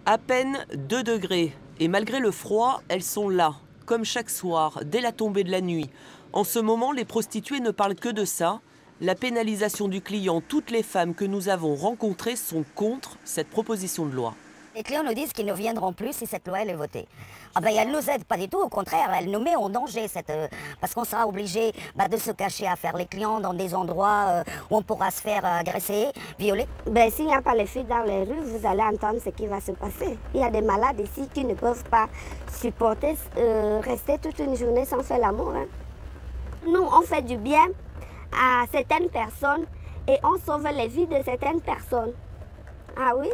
À peine 2 degrés. Et malgré le froid, elles sont là, comme chaque soir, dès la tombée de la nuit. En ce moment, les prostituées ne parlent que de ça. La pénalisation du client, toutes les femmes que nous avons rencontrées sont contre cette proposition de loi. Les clients nous disent qu'ils ne viendront plus si cette loi elle est votée. Ah ben, elle ne nous aide pas du tout, au contraire, elle nous met en danger, parce qu'on sera obligé de se cacher à faire les clients dans des endroits où on pourra se faire agresser, violer. Ben, s'il n'y a pas les filles dans les rues, vous allez entendre ce qui va se passer. Il y a des malades ici qui ne peuvent pas supporter rester toute une journée sans faire l'amour. Hein. Nous, on fait du bien à certaines personnes et on sauve les vies de certaines personnes. Ah oui?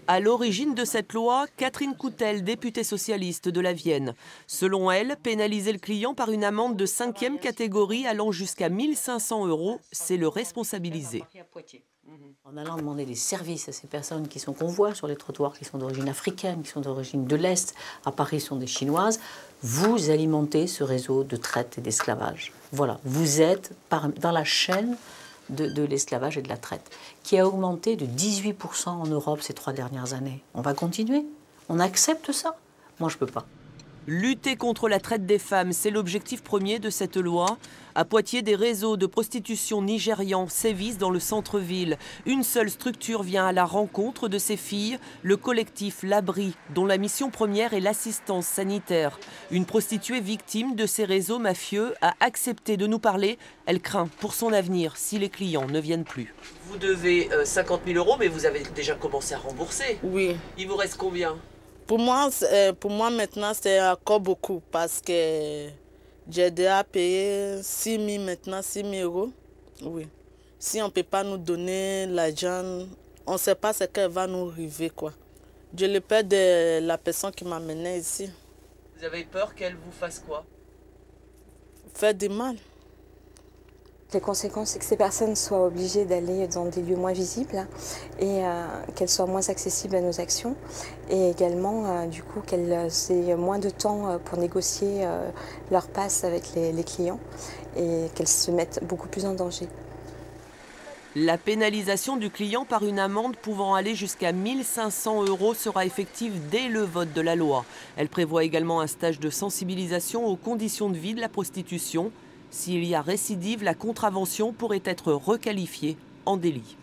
À l'origine de cette loi, Catherine Coutel, députée socialiste de la Vienne. Selon elle, pénaliser le client par une amende de 5e catégorie allant jusqu'à 1 500 €, c'est le responsabiliser. En allant demander des services à ces personnes qu'on voit sur les trottoirs, qui sont d'origine africaine, qui sont d'origine de l'Est, à Paris sont des Chinoises, vous alimentez ce réseau de traite et d'esclavage. Voilà, vous êtes dans la chaîne de l'esclavage et de la traite, qui a augmenté de 18% en Europe ces 3 dernières années. On va continuer? On accepte ça? Moi, je ne peux pas. Lutter contre la traite des femmes, c'est l'objectif premier de cette loi. À Poitiers, des réseaux de prostitution nigérians sévissent dans le centre-ville. Une seule structure vient à la rencontre de ces filles, le collectif L'Abri, dont la mission première est l'assistance sanitaire. Une prostituée victime de ces réseaux mafieux a accepté de nous parler. Elle craint pour son avenir si les clients ne viennent plus. Vous devez 50 000 €, mais vous avez déjà commencé à rembourser. Oui. Il vous reste combien ? Pour moi maintenant, c'est encore beaucoup parce que j'ai déjà payé 6 000 maintenant, 6 000 €. Oui. Si on ne peut pas nous donner l'argent, on ne sait pas ce qu'elle va nous arriver, quoi. Je le père de la personne qui m'a mené ici. Vous avez peur qu'elle vous fasse quoi? Faire du mal. Les conséquences, c'est que ces personnes soient obligées d'aller dans des lieux moins visibles et qu'elles soient moins accessibles à nos actions et également du coup qu'elles aient moins de temps pour négocier leur passe avec les clients et qu'elles se mettent beaucoup plus en danger. La pénalisation du client par une amende pouvant aller jusqu'à 1 500 € sera effective dès le vote de la loi. Elle prévoit également un stage de sensibilisation aux conditions de vie de la prostitution. S'il y a récidive, la contravention pourrait être requalifiée en délit.